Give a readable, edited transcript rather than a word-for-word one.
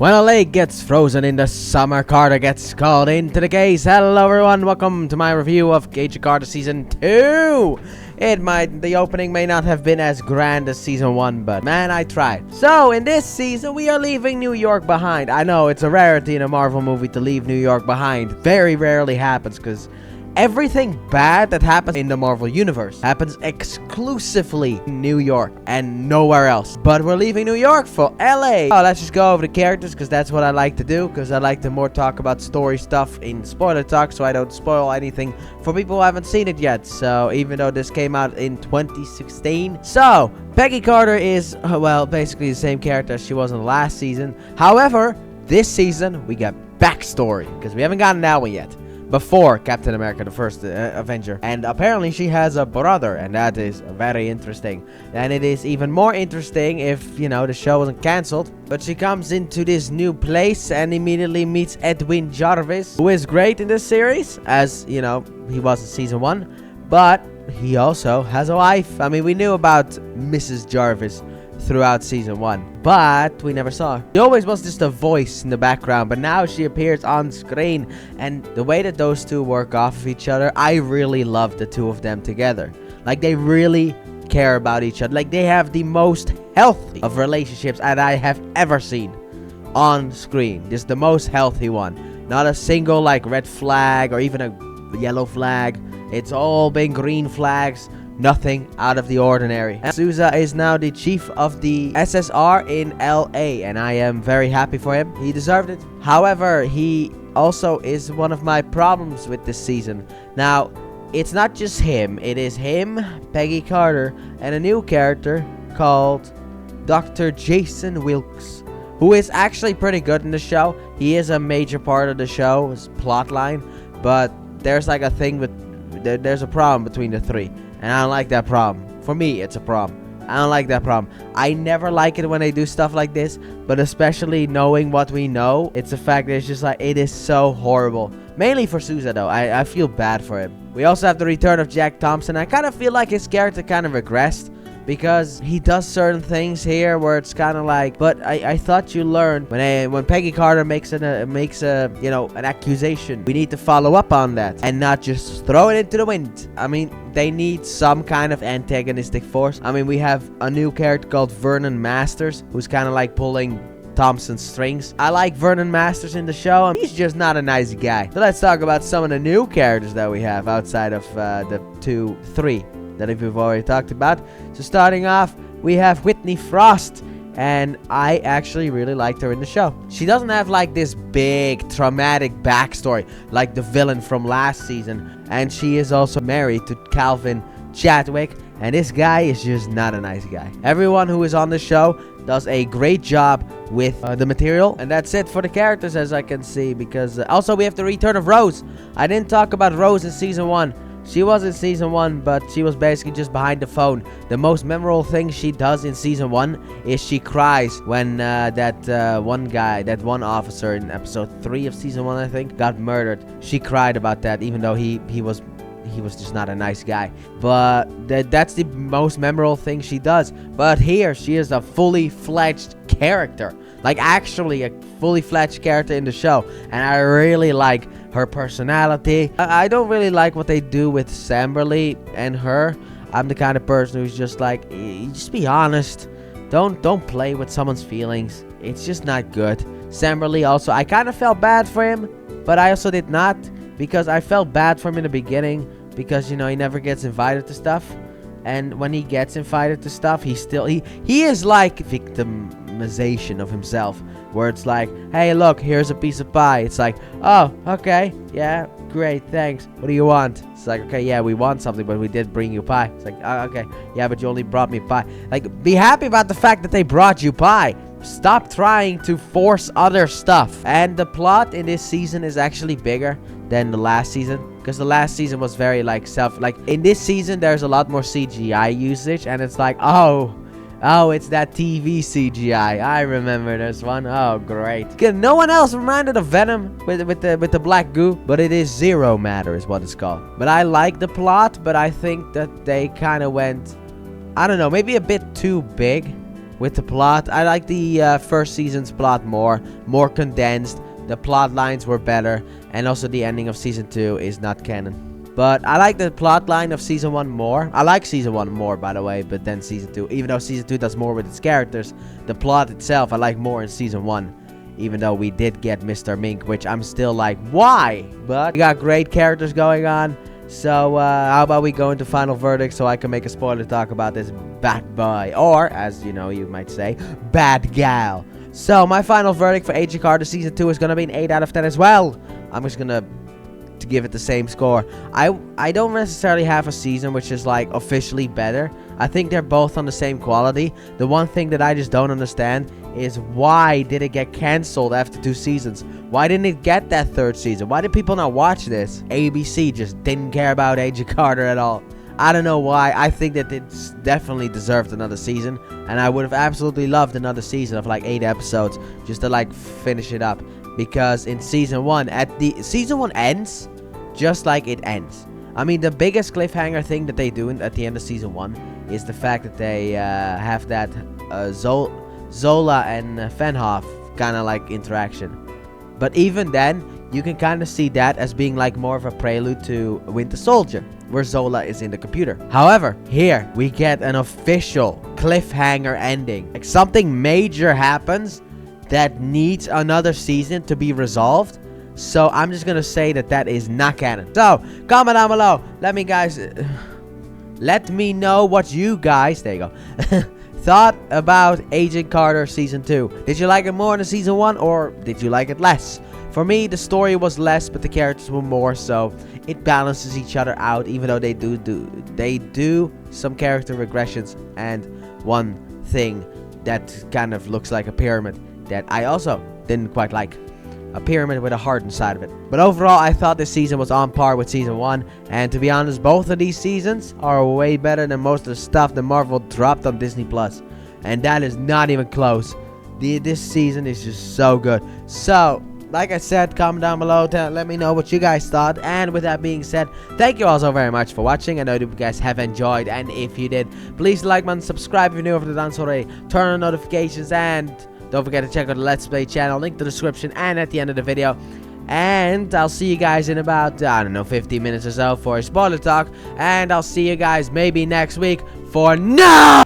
When a lake gets frozen in the summer, Carter gets called into the case. Hello everyone, welcome to my review of Agent of Carter Season 2. The opening may not have been as grand as Season 1, but man, I tried. So, in this season, we are leaving New York behind. I know, it's a rarity in a Marvel movie to leave New York behind. Very rarely happens, because everything bad that happens in the Marvel Universe happens exclusively in New York and nowhere else. But we're leaving New York for LA. Oh, let's just go over the characters because that's what I like to do. Because I like to more talk about story stuff in spoiler talk so I don't spoil anything for people who haven't seen it yet. So even though this came out in 2016. So Peggy Carter is, well, basically the same character as she was in the last season. However, this season we get backstory because we haven't gotten that one yet. Before Captain America, the first Avenger. And apparently she has a brother, and that is very interesting. And it is even more interesting if, you know, the show wasn't cancelled. But she comes into this new place and immediately meets Edwin Jarvis, who is great in this series, as, you know, he was in Season 1. But he also has a wife. I mean, we knew about Mrs. Jarvis throughout Season 1, but we never saw her. She always was just a voice in the background, but now she appears on screen, and the way that those two work off of each other, I really love the two of them together. Like, they really care about each other. Like, they have the most healthy of relationships that I have ever seen on screen. Just the most healthy one. Not a single, like, red flag or even a yellow flag. It's all been green flags. Nothing out of the ordinary. And Sousa is now the chief of the SSR in LA, and I am very happy for him. He deserved it. However, he also is one of my problems with this season. Now, it's not just him. It is him, Peggy Carter, and a new character called Dr. Jason Wilkes, who is actually pretty good in the show. He is a major part of the show's plotline, but there's like a thing with there's a problem between the three. And I don't like that problem. For me, it's a problem. I don't like that problem. I never like it when they do stuff like this. But especially knowing what we know, it's a fact that it's just like, it is so horrible. Mainly for Sousa, though. I feel bad for him. We also have the return of Jack Thompson. I kind of feel like his character kind of regressed, because he does certain things here where it's kind of like, but I thought you learned when Peggy Carter makes a you know, an accusation, we need to follow up on that and not just throw it into the wind. I mean, they need some kind of antagonistic force. I mean, we have a new character called Vernon Masters, who's kind of like pulling Thompson's strings. I like Vernon Masters in the show, and he's just not a nice guy. So let's talk about some of the new characters that we have outside of the 3 that we've already talked about. So starting off, we have Whitney Frost, and I actually really liked her in the show. She doesn't have like this big traumatic backstory like the villain from last season, and she is also married to Calvin Chadwick, and this guy is just not a nice guy. Everyone who is on the show does a great job with the material, and that's it for the characters as I can see, because also we have the return of Rose. I didn't talk about Rose in Season 1. She was in Season 1, but she was basically just behind the phone. The most memorable thing she does in Season 1 is she cries when that one officer in episode 3 of Season 1, I think, got murdered. She cried about that, even though he was just not a nice guy. But that's the most memorable thing she does. But here, she is a fully fledged character. Like, actually a fully fledged character in the show. And I really like her personality. I don't really like what they do with Samberly and her. I'm the kind of person who's just like, just be honest. Don't play with someone's feelings. It's just not good. Samberly also, I kind of felt bad for him, but I also did not, because I felt bad for him in the beginning, because, you know, he never gets invited to stuff. And when he gets invited to stuff, he is like victimization of himself, where it's like, hey, look, here's a piece of pie. It's like, oh, okay, yeah, great, thanks. What do you want? It's like, okay, yeah, we want something, but we did bring you pie. It's like, oh, okay, yeah, but you only brought me pie. Like, be happy about the fact that they brought you pie. Stop trying to force other stuff. And the plot in this season is actually bigger than the last season, because the last season was very in this season there's a lot more CGI usage, and it's like, oh, it's that TV CGI. I remember this one. Oh, great. No one else reminded of Venom with the black goo, but it is Zero Matter is what it's called. But I like the plot, but I think that they kind of went, I don't know, maybe a bit too big with the plot. I like the first season's plot more condensed. The plot lines were better, and also the ending of season 2 is not canon. But I like the plot line of season 1 more. I like season 1 more, by the way, but then season 2, even though season 2 does more with its characters, the plot itself I like more in season 1. Even though we did get Mr. Mink, which I'm still like, why? But we got great characters going on. So how about we go into final verdict so I can make a spoiler talk about this bad boy, or as you know, you might say, bad gal. So my final verdict for Agent Carter season 2 is gonna be an 8 out of 10 as well. I'm just gonna to give it the same score. I don't necessarily have a season which is like officially better. I think they're both on the same quality. The one thing that I just don't understand is why did it get cancelled after 2 seasons? Why didn't it get that 3rd season? Why did people not watch this? ABC just didn't care about Agent Carter at all. I don't know why. I think that it definitely deserved another season, and I would have absolutely loved another season of like 8 episodes just to like finish it up. Because in season 1, season 1 ends just like it ends. I mean, the biggest cliffhanger thing that they do at the end of season 1 is the fact that they have that Zola and Fenhoff kind of like interaction. But even then, you can kind of see that as being like more of a prelude to Winter Soldier, where Zola is in the computer. However, here we get an official cliffhanger ending. Like something major happens that needs another season to be resolved. So I'm just gonna say that is not canon. So comment down below. Let me know what you guys, there you go, thought about Agent Carter season 2. Did you like it more than season 1, or did you like it less? For me, the story was less, but the characters were more, so it balances each other out. Even though they do some character regressions, and one thing that kind of looks like a pyramid that I also didn't quite like. A pyramid with a heart inside of it. But overall, I thought this season was on par with season 1. And to be honest, both of these seasons are way better than most of the stuff that Marvel dropped on Disney+. And that is not even close. This season is just so good. So, like I said, comment down below to let me know what you guys thought. And with that being said, thank you all so very much for watching. I know that you guys have enjoyed. And if you did, please like, button, subscribe if you're new, if you've done so already. Turn on notifications, and don't forget to check out the Let's Play channel, link in the description and at the end of the video. And I'll see you guys in about, I don't know, 15 minutes or so for a spoiler talk. And I'll see you guys maybe next week for now!